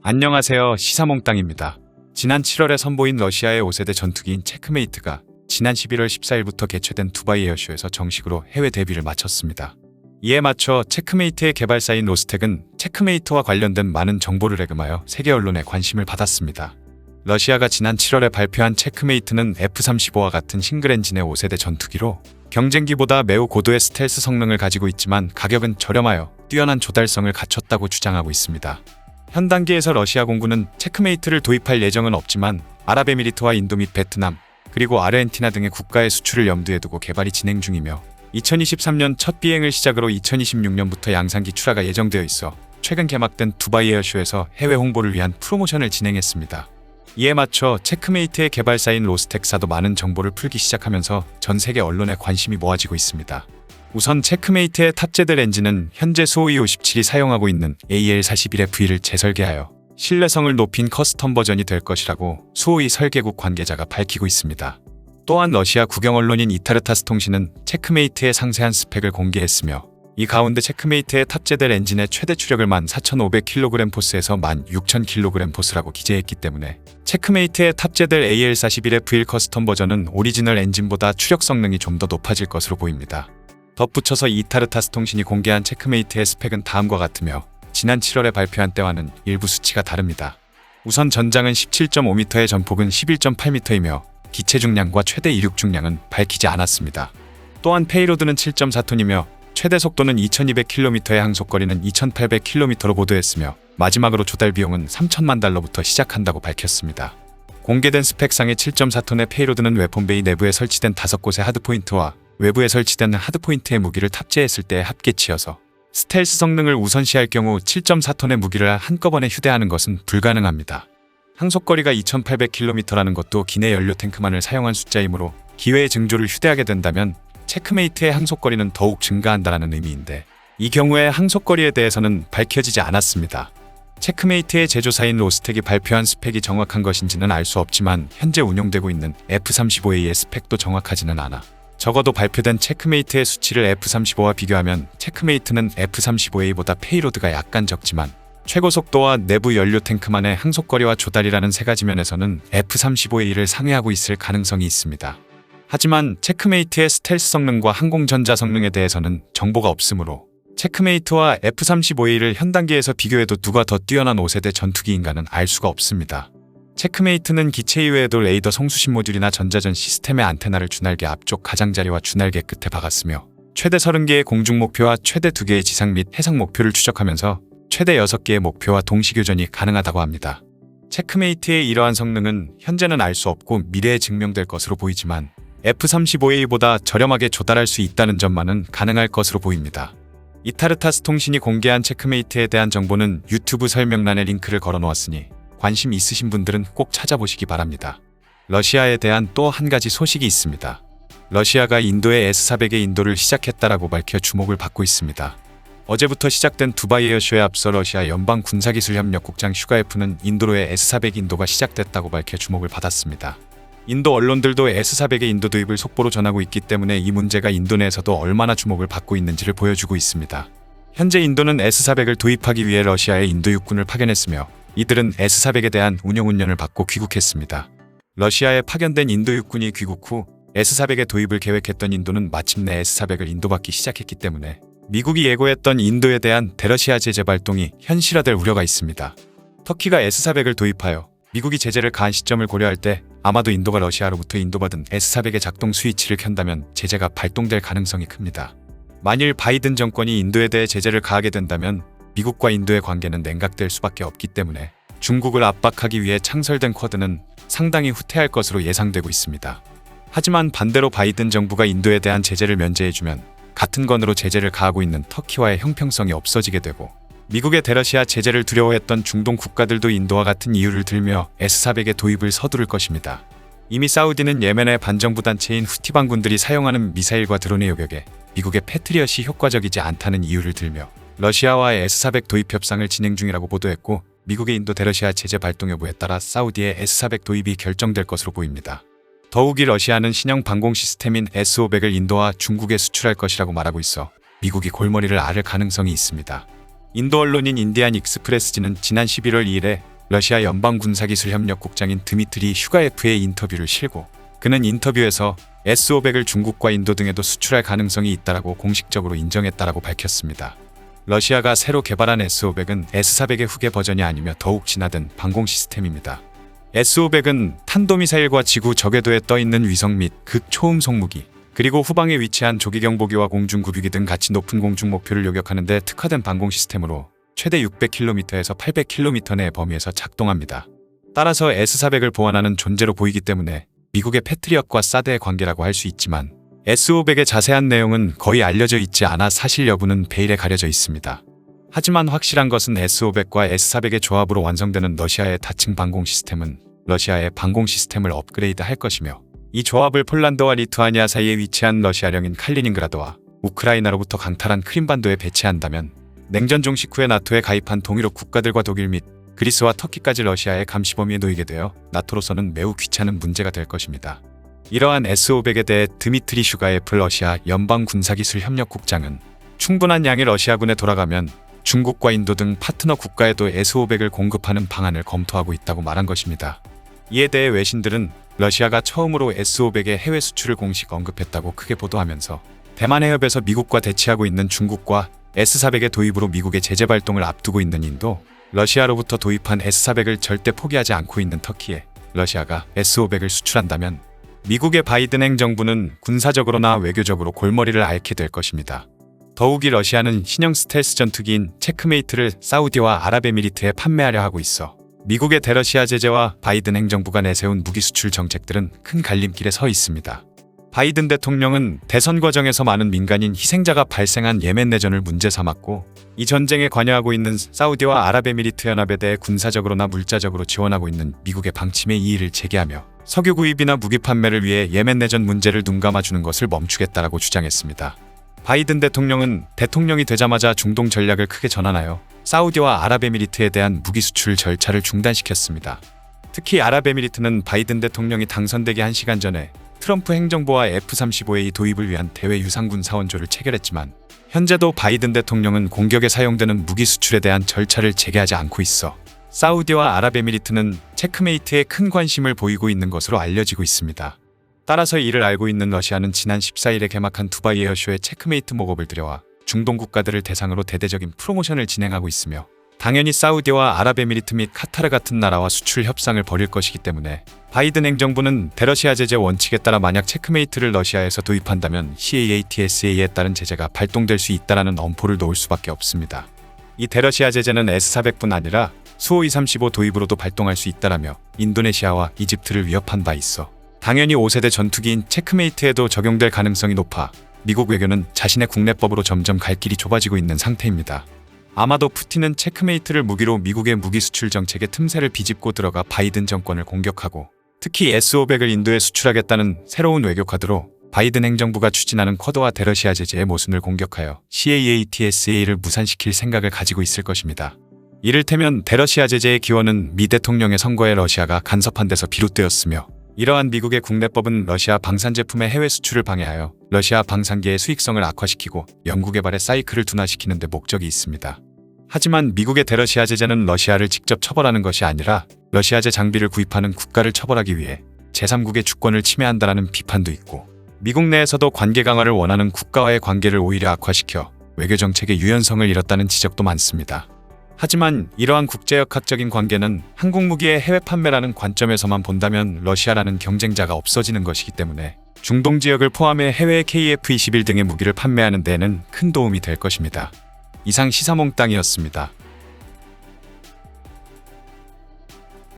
안녕하세요. 시사몽땅입니다. 지난 7월에 선보인 러시아의 5세대 전투기인 체크메이트가 지난 11월 14일부터 개최된 두바이 에어쇼에서 정식으로 해외 데뷔를 마쳤습니다. 이에 맞춰 체크메이트의 개발사인 로스텍은 체크메이트와 관련된 많은 정보를 애금하여 세계 언론의 관심을 받았습니다. 러시아가 지난 7월에 발표한 체크메이트는 F-35와 같은 싱글 엔진의 5세대 전투기로 경쟁기보다 매우 고도의 스텔스 성능을 가지고 있지만 가격은 저렴하여 뛰어난 조달성을 갖췄다고 주장하고 있습니다. 현 단계에서 러시아 공군은 체크메이트를 도입할 예정은 없지만 아랍에미리트와 인도 및 베트남, 그리고 아르헨티나 등의 국가의 수출을 염두에 두고 개발이 진행 중이며 2023년 첫 비행을 시작으로 2026년부터 양산기 출하가 예정되어 있어 최근 개막된 두바이 에어쇼에서 해외 홍보를 위한 프로모션을 진행했습니다. 이에 맞춰 체크메이트의 개발사인 로스텍사도 많은 정보를 풀기 시작하면서 전 세계 언론의 관심이 모아지고 있습니다. 우선 체크메이트의 탑재될 엔진은 현재 수호이 57이 사용하고 있는 AL-41FE를 재설계하여 신뢰성을 높인 커스텀 버전이 될 것이라고 수호이 설계국 관계자가 밝히고 있습니다. 또한 러시아 국영 언론인 이타르타스 통신은 체크메이트의 상세한 스펙을 공개했으며 이 가운데 체크메이트에 탑재될 엔진의 최대 추력을 14,500kg포스에서 16,000kg포스라고 기재했기 때문에 체크메이트에 탑재될 AL-41F1 커스텀 버전은 오리지널 엔진보다 추력 성능이 좀 더 높아질 것으로 보입니다. 덧붙여서 이타르타스 통신이 공개한 체크메이트의 스펙은 다음과 같으며 지난 7월에 발표한 때와는 일부 수치가 다릅니다. 우선 전장은 17.5m의 전폭은 11.8m이며 기체 중량과 최대 이륙 중량은 밝히지 않았습니다. 또한 페이로드는 7.4톤이며 최대 속도는 2200km의 항속거리는 2800km로 보도했으며 마지막으로 조달 비용은 3천만 달러부터 시작한다고 밝혔습니다. 공개된 스펙상의 7.4톤의 페이로드는 웨폰베이 내부에 설치된 5곳의 하드포인트와 외부에 설치된 하드포인트의 무기를 탑재했을 때의 합계치여서 스텔스 성능을 우선시할 경우 7.4톤의 무기를 한꺼번에 휴대하는 것은 불가능합니다. 항속거리가 2800km라는 것도 기내 연료 탱크만을 사용한 숫자이므로 기회의 증조를 휴대하게 된다면 체크메이트의 항속거리는 더욱 증가한다는 의미인데 이 경우에 항속거리에 대해서는 밝혀지지 않았습니다. 체크메이트의 제조사인 로스텍이 발표한 스펙이 정확한 것인지는 알 수 없지만 현재 운용되고 있는 F-35A의 스펙도 정확하지는 않아 적어도 발표된 체크메이트의 수치를 F-35와 비교하면 체크메이트는 F-35A보다 페이로드가 약간 적지만 최고 속도와 내부 연료 탱크만의 항속거리와 조달이라는 세 가지 면에서는 F-35A를 상회하고 있을 가능성이 있습니다. 하지만 체크메이트의 스텔스 성능과 항공전자 성능에 대해서는 정보가 없으므로 체크메이트와 F-35A를 현 단계에서 비교해도 누가 더 뛰어난 5세대 전투기인가는 알 수가 없습니다. 체크메이트는 기체 이외에도 레이더 송수신 모듈이나 전자전 시스템의 안테나를 주날개 앞쪽 가장자리와 주날개 끝에 박았으며 최대 30개의 공중 목표와 최대 2개의 지상 및 해상 목표를 추적하면서 최대 6개의 목표와 동시교전이 가능하다고 합니다. 체크메이트의 이러한 성능은 현재는 알 수 없고 미래에 증명될 것으로 보이지만 F-35A보다 저렴하게 조달할 수 있다는 점만은 가능할 것으로 보입니다. 이타르타스 통신이 공개한 체크메이트에 대한 정보는 유튜브 설명란에 링크를 걸어놓았으니 관심 있으신 분들은 꼭 찾아보시기 바랍니다. 러시아에 대한 또 한 가지 소식이 있습니다. 러시아가 인도에 S-400의 인도를 시작했다라고 밝혀 주목을 받고 있습니다. 어제부터 시작된 두바이 에어쇼에 앞서 러시아 연방군사기술협력국장 슈가예프는 인도로의 S-400 인도가 시작됐다고 밝혀 주목을 받았습니다. 인도 언론들도 S-400의 인도 도입을 속보로 전하고 있기 때문에 이 문제가 인도 내에서도 얼마나 주목을 받고 있는지를 보여주고 있습니다. 현재 인도는 S-400을 도입하기 위해 러시아의 인도 육군을 파견했으며 이들은 S-400에 대한 운영훈련을 받고 귀국했습니다. 러시아에 파견된 인도 육군이 귀국 후 S-400의 도입을 계획했던 인도는 마침내 S-400을 인도받기 시작했기 때문에 미국이 예고했던 인도에 대한 대러시아 제재 발동이 현실화될 우려가 있습니다. 터키가 S-400을 도입하여 미국이 제재를 가한 시점을 고려할 때 아마도 인도가 러시아로부터 인도받은 S-400의 작동 스위치를 켠다면 제재가 발동될 가능성이 큽니다. 만일 바이든 정권이 인도에 대해 제재를 가하게 된다면 미국과 인도의 관계는 냉각될 수밖에 없기 때문에 중국을 압박하기 위해 창설된 쿼드는 상당히 후퇴할 것으로 예상되고 있습니다. 하지만 반대로 바이든 정부가 인도에 대한 제재를 면제해주면 같은 건으로 제재를 가하고 있는 터키와의 형평성이 없어지게 되고 미국의 대러시아 제재를 두려워했던 중동 국가들도 인도와 같은 이유를 들며 S-400의 도입을 서두를 것입니다. 이미 사우디는 예멘의 반정부 단체인 후티 반군들이 사용하는 미사일과 드론의 요격에 미국의 패트리엇이 효과적이지 않다는 이유를 들며 러시아와의 S-400 도입 협상을 진행 중이라고 보도했고 미국의 인도 대러시아 제재 발동 여부에 따라 사우디의 S-400 도입이 결정될 것으로 보입니다. 더욱이 러시아는 신형 방공 시스템인 S-500을 인도와 중국에 수출할 것이라고 말하고 있어 미국이 골머리를 앓을 가능성이 있습니다. 인도 언론인 인디안 익스프레스지는 지난 11월 2일에 러시아 연방군사기술협력국장인 드미트리 슈가예프의 인터뷰를 실고 그는 인터뷰에서 S-500을 중국과 인도 등에도 수출할 가능성이 있다라고 공식적으로 인정했다라고 밝혔습니다. 러시아가 새로 개발한 S-500은 S-400의 후계 버전이 아니며 더욱 진화된 방공 시스템입니다. S-500은 탄도미사일과 지구 저궤도에 떠있는 위성 및 극초음속 무기, 그리고 후방에 위치한 조기경보기와 공중구비기 등 가치 높은 공중 목표를 요격하는 데 특화된 방공 시스템으로 최대 600km에서 800km 내의 범위에서 작동합니다. 따라서 S-400을 보완하는 존재로 보이기 때문에 미국의 패트리엇과 사드의 관계라고 할 수 있지만 S-500의 자세한 내용은 거의 알려져 있지 않아 사실 여부는 베일에 가려져 있습니다. 하지만 확실한 것은 S-500과 S-400의 조합으로 완성되는 러시아의 다층 방공 시스템은 러시아의 방공 시스템을 업그레이드 할 것이며 이 조합을 폴란드와 리투아니아 사이에 위치한 러시아령인 칼리닝그라드와 우크라이나로부터 강탈한 크림반도에 배치한다면 냉전 종식 후에 나토에 가입한 동유럽 국가들과 독일 및 그리스와 터키까지 러시아의 감시 범위에 놓이게 되어 나토로서는 매우 귀찮은 문제가 될 것입니다. 이러한 S-500에 대해 드미트리 슈가예프 러시아 연방군사기술협력국장은 충분한 양의 러시아군에 돌아가면 중국과 인도 등 파트너 국가에도 S-500을 공급하는 방안을 검토하고 있다고 말한 것입니다. 이에 대해 외신들은 러시아가 처음으로 S-500의 해외 수출을 공식 언급했다고 크게 보도하면서 대만 해협에서 미국과 대치하고 있는 중국과 S-400의 도입으로 미국의 제재 발동을 앞두고 있는 인도, 러시아로부터 도입한 S-400을 절대 포기하지 않고 있는 터키에 러시아가 S-500을 수출한다면 미국의 바이든 행정부는 군사적으로나 외교적으로 골머리를 앓게 될 것입니다. 더욱이 러시아는 신형 스텔스 전투기인 체크메이트를 사우디와 아랍에미리트에 판매하려 하고 있어 미국의 대러시아 제재와 바이든 행정부가 내세운 무기 수출 정책들은 큰 갈림길에 서 있습니다. 바이든 대통령은 대선 과정에서 많은 민간인 희생자가 발생한 예멘 내전을 문제 삼았고 이 전쟁에 관여하고 있는 사우디와 아랍에미리트 연합에 대해 군사적으로나 물자적으로 지원하고 있는 미국의 방침에 이의를 제기하며 석유 구입이나 무기 판매를 위해 예멘 내전 문제를 눈감아주는 것을 멈추겠다라고 주장했습니다. 바이든 대통령은 대통령이 되자마자 중동 전략을 크게 전환하여 사우디와 아랍에미리트에 대한 무기 수출 절차를 중단시켰습니다. 특히 아랍에미리트는 바이든 대통령이 당선되기 1시간 전에 트럼프 행정부와 F-35A 도입을 위한 대외 유상군 사원조를 체결했지만 현재도 바이든 대통령은 공격에 사용되는 무기 수출에 대한 절차를 재개하지 않고 있어 사우디와 아랍에미리트는 체크메이트에 큰 관심을 보이고 있는 것으로 알려지고 있습니다. 따라서 이를 알고 있는 러시아는 지난 14일에 개막한 두바이 에어쇼에 체크메이트 목업을 들여와 중동 국가들을 대상으로 대대적인 프로모션을 진행하고 있으며 당연히 사우디와 아랍에미리트 및 카타르 같은 나라와 수출 협상을 벌일 것이기 때문에 바이든 행정부는 대러시아 제재 원칙에 따라 만약 체크메이트를 러시아에서 도입한다면 CAATSA에 따른 제재가 발동될 수 있다라는 엄포를 놓을 수밖에 없습니다. 이 대러시아 제재는 S-400뿐 아니라 수호-235 도입으로도 발동할 수 있다라며 인도네시아와 이집트를 위협한 바 있어 당연히 5세대 전투기인 체크메이트에도 적용될 가능성이 높아 미국 외교는 자신의 국내법으로 점점 갈 길이 좁아지고 있는 상태입니다. 아마도 푸틴은 체크메이트를 무기로 미국의 무기 수출 정책의 틈새를 비집고 들어가 바이든 정권을 공격하고 특히 S-500을 인도에 수출하겠다는 새로운 외교 카드로 바이든 행정부가 추진하는 쿼드와 대러시아 제재의 모순을 공격하여 CAATSA를 무산시킬 생각을 가지고 있을 것입니다. 이를테면 대러시아 제재의 기원은 미 대통령의 선거에 러시아가 간섭한 데서 비롯되었으며 이러한 미국의 국내법은 러시아 방산 제품의 해외 수출을 방해하여 러시아 방산계의 수익성을 악화시키고 연구개발의 사이클을 둔화시키는 데 목적이 있습니다. 하지만 미국의 대러시아 제재는 러시아를 직접 처벌하는 것이 아니라 러시아제 장비를 구입하는 국가를 처벌하기 위해 제3국의 주권을 침해한다는 비판도 있고 미국 내에서도 관계 강화를 원하는 국가와의 관계를 오히려 악화시켜 외교정책의 유연성을 잃었다는 지적도 많습니다. 하지만 이러한 국제역학적인 관계는 한국 무기의 해외 판매라는 관점에서만 본다면 러시아라는 경쟁자가 없어지는 것이기 때문에 중동 지역을 포함해 해외 KF-21 등의 무기를 판매하는 데에는 큰 도움이 될 것입니다. 이상 시사몽땅이었습니다.